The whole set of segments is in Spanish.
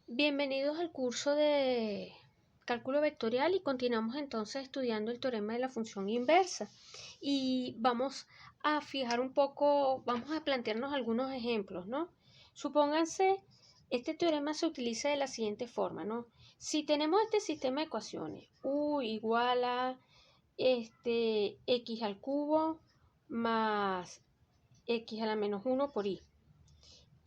Bienvenidos al curso de cálculo vectorial y continuamos entonces estudiando el teorema de la función inversa y vamos a fijar un poco, vamos a plantearnos algunos ejemplos, ¿no? Supónganse, este teorema se utiliza de la siguiente forma, ¿no? Si tenemos este sistema de ecuaciones, u igual a x al cubo más x a la menos 1 por y.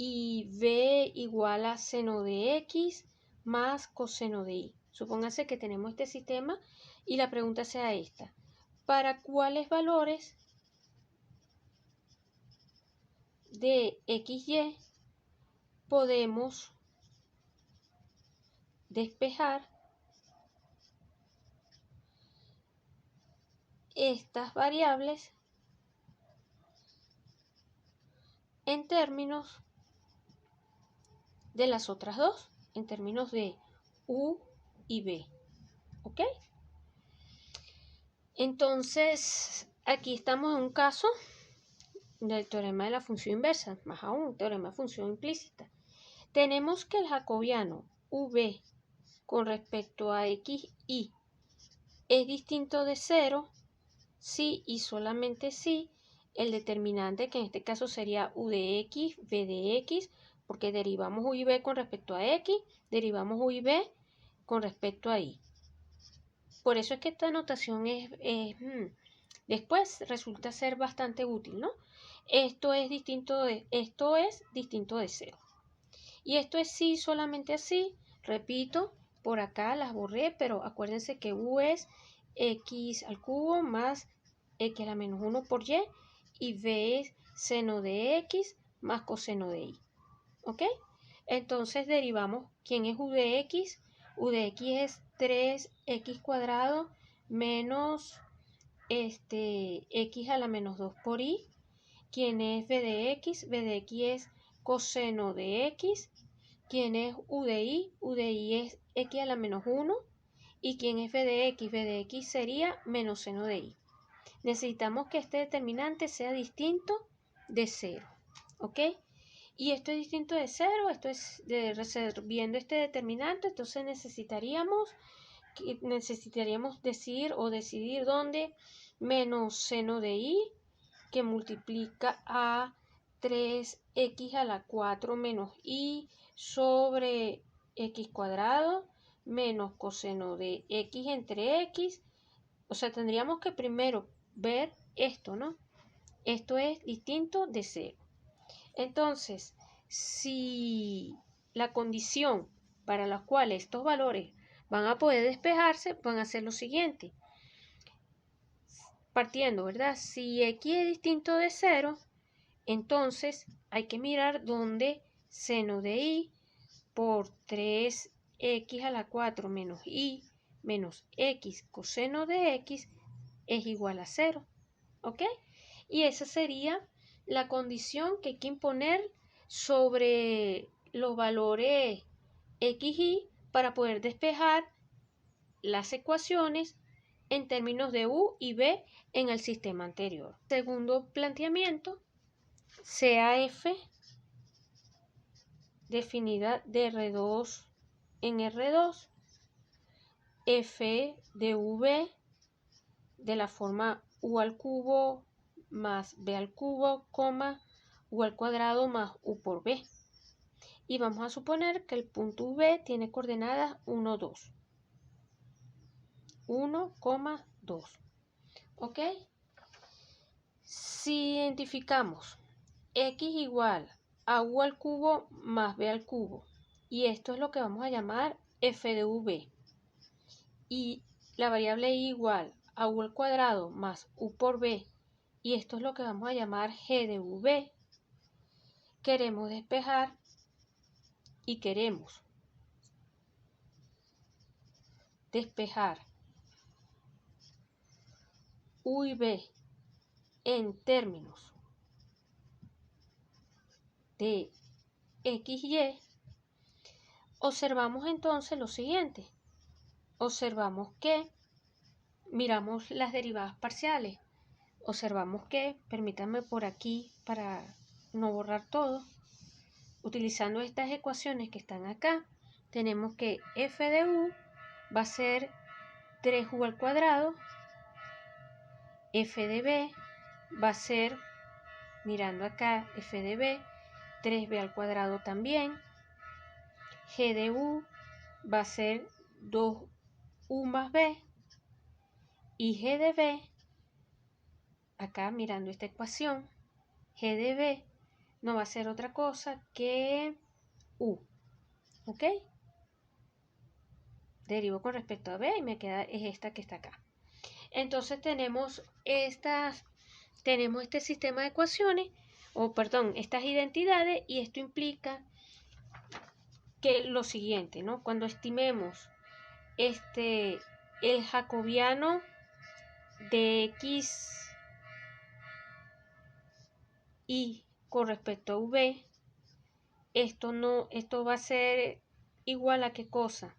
Y b igual a seno de x más coseno de y. Supóngase que tenemos este sistema y la pregunta sea esta. ¿Para cuáles valores de xy podemos despejar estas variables en términos de las otras dos, en términos de u y b? ¿Ok? Entonces, aquí estamos en un caso del teorema de la función inversa, más aún, teorema de función implícita. Tenemos que el jacobiano v con respecto a xy es distinto de 0 si y solamente si el determinante, que en este caso sería u de x, v de x, porque derivamos u y v con respecto a x, derivamos u y v con respecto a y. Por eso es que esta notación después resulta ser bastante útil, ¿no? Esto es distinto de 0. Y esto es sí, solamente así. Repito, por acá las borré, pero acuérdense que u es x al cubo más x a la menos 1 por y, y v es seno de x más coseno de y. ¿Ok? Entonces derivamos quién es u de x. U de x es 3x cuadrado menos x a la menos 2 por y. ¿Quién es v de x? V de x es coseno de x. ¿Quién es u de y? U de y es x a la menos 1. ¿Y quién es v de x? V de x sería menos seno de y. Necesitamos que este determinante sea distinto de 0. ¿Ok? Y esto es distinto de 0, esto es resolviendo este determinante, entonces necesitaríamos decir dónde menos seno de y, que multiplica a 3x a la 4 menos y sobre x cuadrado menos coseno de x entre x. O sea, tendríamos que primero ver esto, ¿no? Esto es distinto de 0. Entonces, si la condición para la cual estos valores van a poder despejarse, van a ser lo siguiente. Partiendo, ¿verdad? Si x es distinto de 0, entonces hay que mirar dónde seno de y por 3x a la 4 menos y menos x coseno de x es igual a 0. ¿Ok? Y esa sería la condición que hay que imponer sobre los valores x y para poder despejar las ecuaciones en términos de u y v en el sistema anterior. Segundo planteamiento, sea f definida de R2 en R2, f de v de la forma u al cubo más b al cubo, coma, u al cuadrado más u por b. Y vamos a suponer que el punto v tiene coordenadas 1, 2. 1, 2. ¿Ok? Si identificamos x igual a u al cubo más b al cubo, y esto es lo que vamos a llamar f de v, y la variable y igual a u al cuadrado más u por b, y esto es lo que vamos a llamar g de v, queremos despejar y queremos despejar u y b en términos de x y, observamos entonces lo siguiente. Observamos que miramos las derivadas parciales. Observamos que, permítanme por aquí para no borrar todo, utilizando estas ecuaciones que están acá, tenemos que f de u va a ser 3u al cuadrado, f de b va a ser, mirando acá, f de b, 3b al cuadrado también, g de u va a ser 2u más b, y g de b, acá mirando esta ecuación, g de b no va a ser otra cosa que u, ¿ok? Derivo con respecto a b y me queda es esta que está acá. Entonces tenemos este sistema de ecuaciones, estas identidades, y esto implica que lo siguiente, ¿no? Cuando estimemos el jacobiano de x y con respecto a v, esto va a ser igual a ¿qué cosa?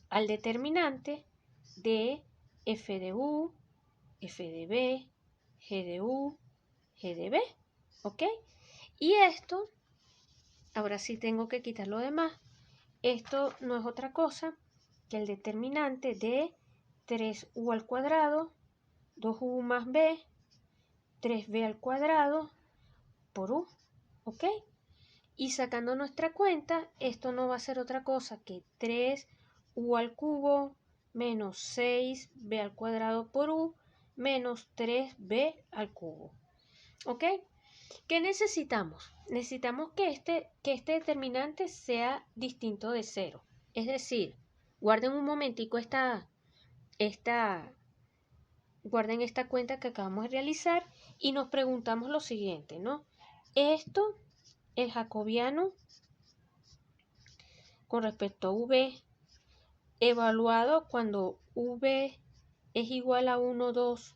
Al determinante de f de u, f de b, g de u, g de b, ¿ok? Y esto, ahora sí tengo que quitar lo demás, esto no es otra cosa que el determinante de 3u al cuadrado, 2u más b, 3b al cuadrado por u, ¿ok? Y sacando nuestra cuenta, esto no va a ser otra cosa que 3u al cubo menos 6b al cuadrado por u menos 3b al cubo, ¿ok? ¿Qué necesitamos? Necesitamos que este determinante sea distinto de 0. Es decir, guarden un momentico guarden esta cuenta que acabamos de realizar y nos preguntamos lo siguiente, ¿no? Esto, el jacobiano con respecto a v, evaluado cuando v es igual a 1, 2,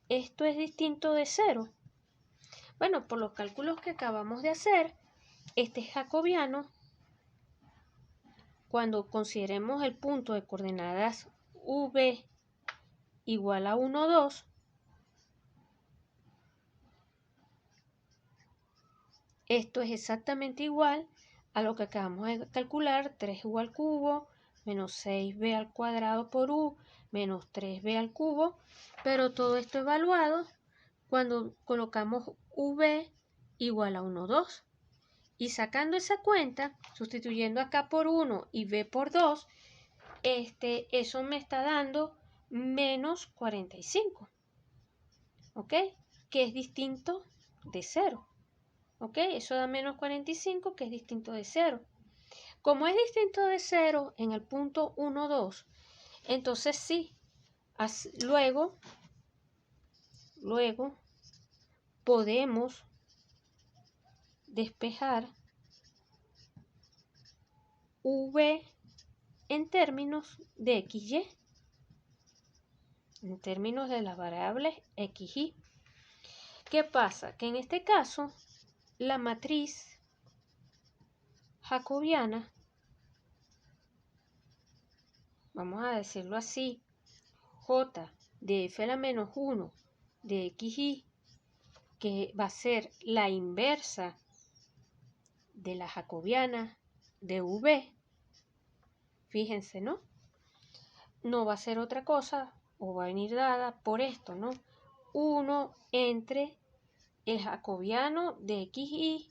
¿esto es distinto de 0? Bueno, por los cálculos que acabamos de hacer, este jacobiano, cuando consideremos el punto de coordenadas v igual a 1, 2, esto es exactamente igual a lo que acabamos de calcular, 3u al cubo menos 6b al cuadrado por u menos 3b al cubo, pero todo esto evaluado cuando colocamos v igual a 1, 2. Y sacando esa cuenta, sustituyendo acá por 1 y b por 2, eso me está dando menos 45, ¿ok? Que es distinto de 0, ¿ok? Eso da menos 45, que es distinto de 0. Como es distinto de 0 en el punto 1, 2, entonces sí, luego podemos despejar v en términos de xy, en términos de las variables x, y. ¿Qué pasa? Que en este caso, la matriz jacobiana, vamos a decirlo así, j de f a la menos 1 de xy, que va a ser la inversa de la jacobiana de v, fíjense, ¿no? No va a ser otra cosa, o va a venir dada por esto, ¿no? 1 entre el jacobiano de xy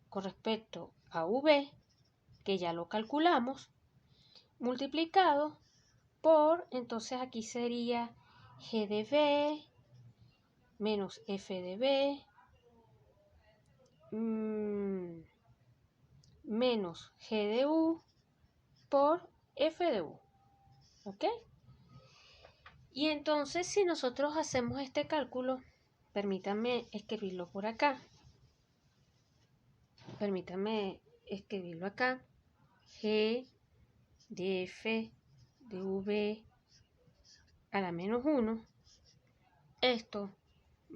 con respecto a v, que ya lo calculamos, multiplicado por, entonces aquí sería g de b menos f de b menos g de u por f de u, ¿ok? Y entonces si nosotros hacemos este cálculo, permítanme escribirlo por acá, g de f de v a la menos 1, esto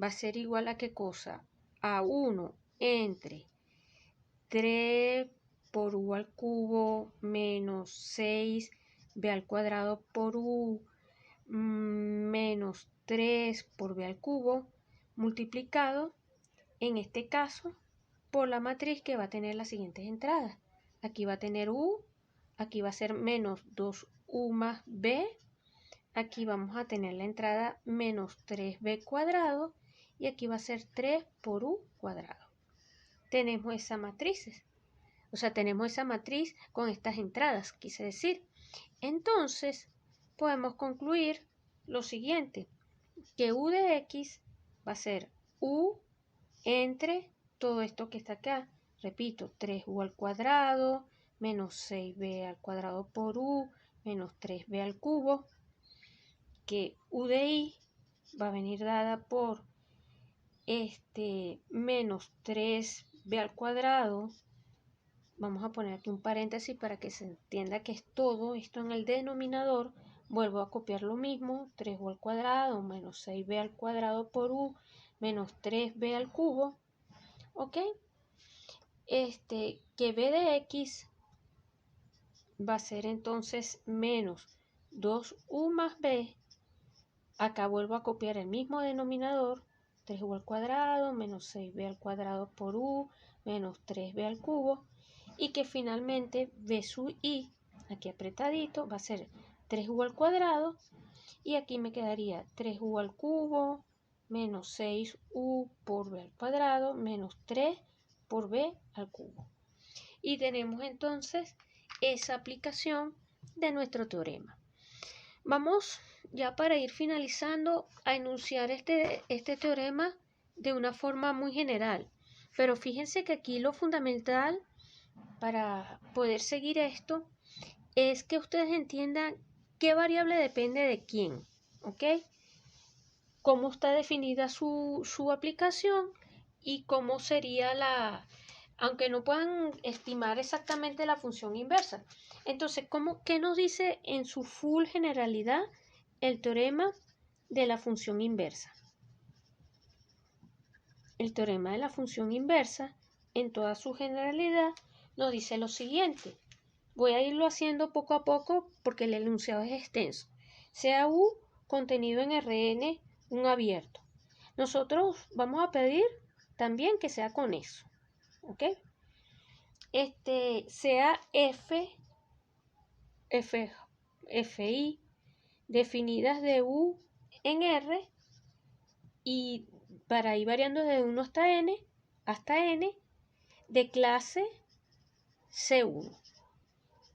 va a ser igual a ¿qué cosa? A 1 entre 3 por u al cubo menos 6b al cuadrado por u menos 3 por b al cubo multiplicado, en este caso, por la matriz que va a tener las siguientes entradas. Aquí va a tener u, aquí va a ser menos 2u más b. Aquí vamos a tener la entrada menos 3b cuadrado y aquí va a ser 3 por u cuadrado. Tenemos esa matriz, o sea, tenemos esa matriz con estas entradas, quise decir. Entonces, podemos concluir lo siguiente, que u de x va a ser u entre todo esto que está acá. Repito, 3u al cuadrado menos 6b al cuadrado por u menos 3b al cubo, que u de i va a venir dada por menos 3b al cuadrado. Vamos a poner aquí un paréntesis para que se entienda que es todo esto en el denominador. Vuelvo a copiar lo mismo, 3u al cuadrado menos 6b al cuadrado por u menos 3b al cubo. ¿Ok? Que b de x va a ser entonces menos 2u más b. Acá vuelvo a copiar el mismo denominador, 3u al cuadrado menos 6b al cuadrado por u menos 3b al cubo. Y que finalmente b sub i, aquí apretadito, va a ser 3u al cuadrado. Y aquí me quedaría 3u al cubo menos 6u por b al cuadrado menos 3 por b al cubo. Y tenemos entonces esa aplicación de nuestro teorema. Vamos ya para ir finalizando a enunciar este teorema de una forma muy general. Pero fíjense que aquí lo fundamental para poder seguir esto es que ustedes entiendan qué variable depende de quién, ¿ok? Cómo está definida su aplicación y cómo sería aunque no puedan estimar exactamente la función inversa. Entonces, ¿qué nos dice en su full generalidad el teorema de la función inversa? El teorema de la función inversa, en toda su generalidad, nos dice lo siguiente. Voy a irlo haciendo poco a poco porque el enunciado es extenso. Sea U contenido en Rn un abierto. Nosotros vamos a pedir también que sea con eso. ¿Ok? Sea Fi definidas de U en R y para ir variando de 1 hasta n de clase C1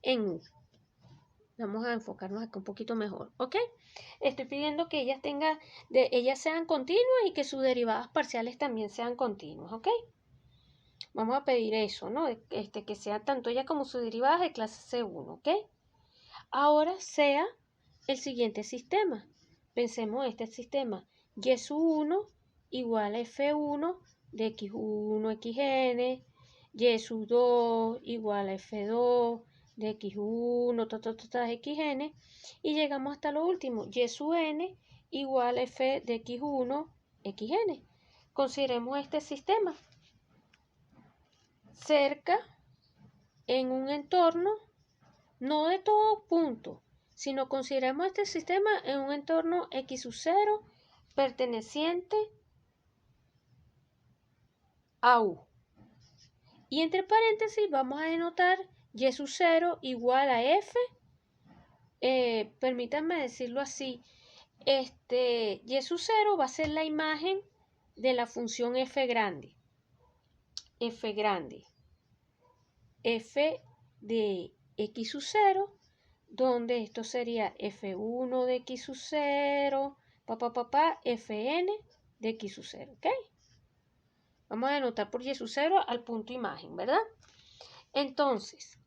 en U. Vamos a enfocarnos acá un poquito mejor, ¿ok? Estoy pidiendo que ellas sean continuas y que sus derivadas parciales también sean continuas, ¿ok? Vamos a pedir eso, ¿no? Que sea tanto ella como sus derivadas de clase C1, ¿ok? Ahora sea el siguiente sistema. Pensemos este sistema. Y sub 1 igual a F1 de X1 XN, Y sub 2 igual a F2 de X1, XN, y llegamos hasta lo último, Y sub n igual a F de X1, XN. Consideremos este sistema. Cerca, en un entorno, no de todo punto, sino consideremos este sistema en un entorno X sub 0 perteneciente a U. Y entre paréntesis vamos a denotar Y sub 0 igual a F, permítanme decirlo así, Y sub 0 va a ser la imagen de la función F grande. F grande. F de X sub 0, donde esto sería F1 de X sub 0, Fn de X sub 0, ¿ok? Vamos a denotar por Y sub 0 al punto imagen, ¿verdad? Entonces,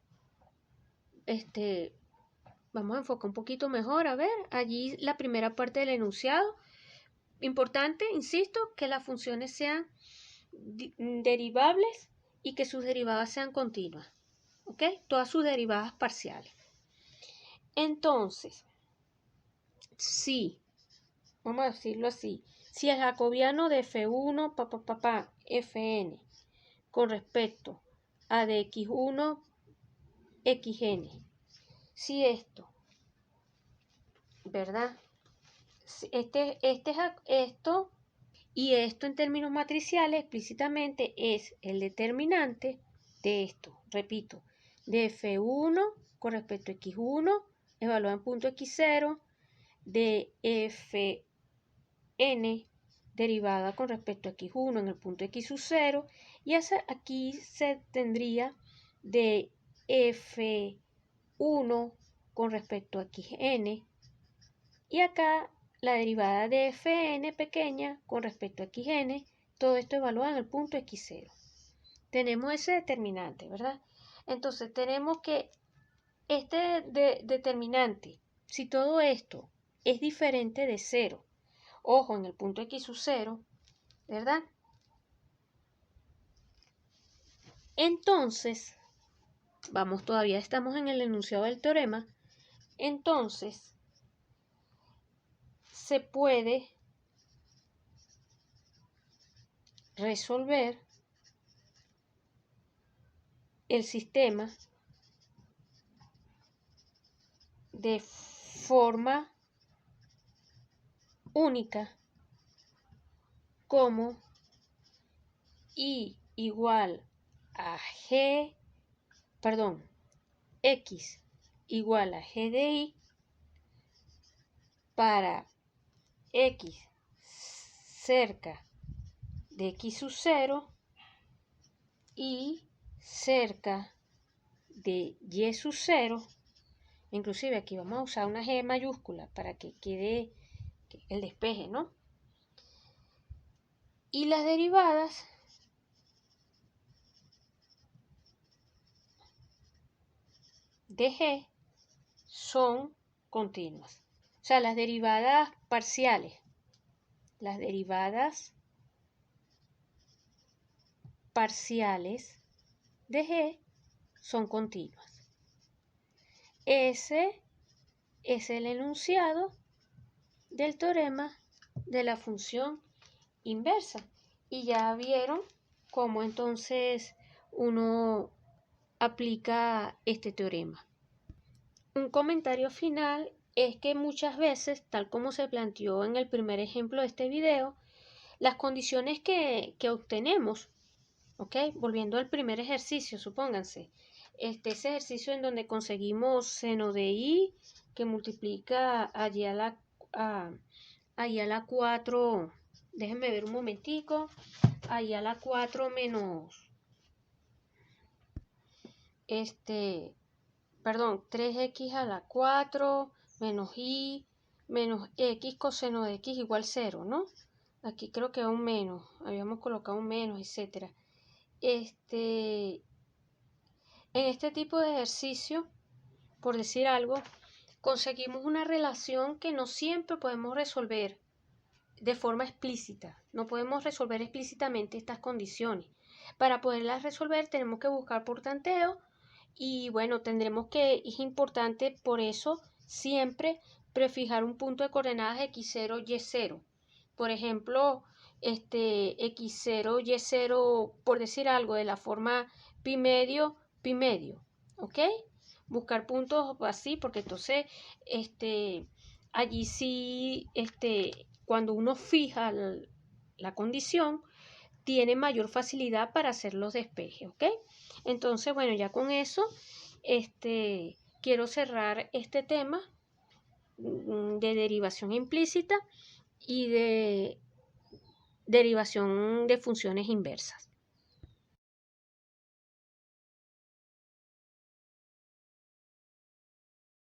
vamos a enfocar un poquito mejor, a ver, allí la primera parte del enunciado. Importante, insisto, que las funciones sean derivables y que sus derivadas sean continuas, ¿ok? Todas sus derivadas parciales. Entonces, si, vamos a decirlo así, si el jacobiano de F1, Fn, con respecto a de X1, Xn, si esto, ¿verdad? Esto y esto en términos matriciales explícitamente es el determinante de esto, repito, de F1, con respecto a x1 evaluada en punto x0 de fn derivada con respecto a x1 en el punto x sub 0 y aquí se tendría de f1 con respecto a xn y acá la derivada de fn pequeña con respecto a xn, todo esto evaluado en el punto x0. Tenemos ese determinante, ¿verdad? Entonces tenemos que este determinante, si todo esto es diferente de 0, ojo, en el punto x sub 0, ¿verdad? Entonces, todavía estamos en el enunciado del teorema, entonces se puede resolver el sistema de forma única como y igual a g, x igual a g de y para x cerca de x sub 0 y cerca de y sub 0. Inclusive aquí vamos a usar una G mayúscula para que quede el despeje, ¿no? Y las derivadas de G son continuas. O sea, las derivadas parciales. Las derivadas parciales de G son continuas. Ese es el enunciado del teorema de la función inversa. Y ya vieron cómo entonces uno aplica este teorema. Un comentario final es que muchas veces, tal como se planteó en el primer ejemplo de este video, las condiciones que obtenemos, ¿ok? Volviendo al primer ejercicio, supónganse, ese ejercicio en donde conseguimos seno de y que multiplica allí a la 4, déjenme ver un momentico, allí a la 4 menos, 3x a la 4 menos y menos x coseno de x igual 0, ¿no? Aquí creo que va un menos, habíamos colocado un menos, etc. En este tipo de ejercicio, por decir algo, conseguimos una relación que no siempre podemos resolver de forma explícita. No podemos resolver explícitamente estas condiciones. Para poderlas resolver tenemos que buscar por tanteo y bueno, es importante por eso siempre prefijar un punto de coordenadas x0, y0. Por ejemplo, x0, y0, por decir algo, de la forma pi medio, ¿ok? Buscar puntos así, porque entonces, allí sí, cuando uno fija la condición, tiene mayor facilidad para hacer los despejes, ¿ok? Entonces, bueno, ya con eso, quiero cerrar este tema de derivación implícita y de derivación de funciones inversas.